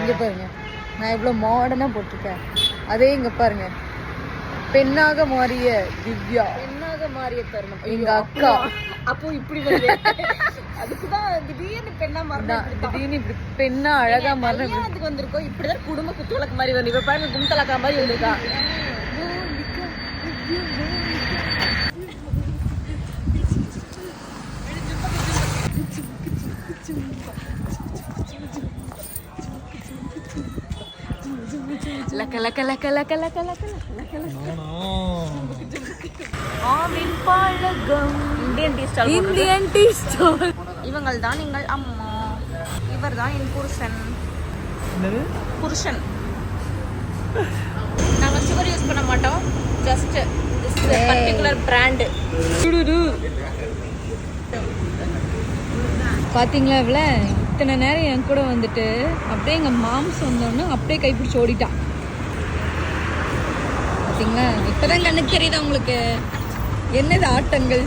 இங்கே பாருங்க, நான் எவ்வளோ மாடர்னாக போட்டிருக்கேன். அதே இங்கே பாருங்க, பெண்ணாக மாறிய திவ்யா, பெண்ணாக மாறிய தருணம் எங்க அக்கா. அப்போ இப்படி அதுக்குதான் திடீர்னு பெண்ணா மாறினா, திடீர்னு இப்படி பெண்ணா அழகா மாறினா அதுக்கு வந்திருக்கோம். இப்படிதான் குடும்ப குத்துவழக்கு மாதிரி வந்து இப்ப பாருங்க, கும்தலக்கா மாதிரி வந்திருக்கா. Indian tea stall. இவங்கள் தான் எங்கள் அம்மா, இவர் தான் என் புருஷன். நாங்க சுகர் யூஸ் பண்ண மாட்டோம், ஜஸ்ட் பர்டிகுலர் பிராண்ட். பாத்தீங்களா, இவ்வளோ இத்தனை நேரம் என் கூட வந்துட்டு அப்படியே எங்க மாம்ஸ் வந்தோன்னு அப்படியே கைப்பிடிச்சு ஓடிட்டான். பாத்தீங்களா, இப்பதான் கண்ணுக்கு தெரியுதா உங்களுக்கு என்னது ஆட்டங்கள்.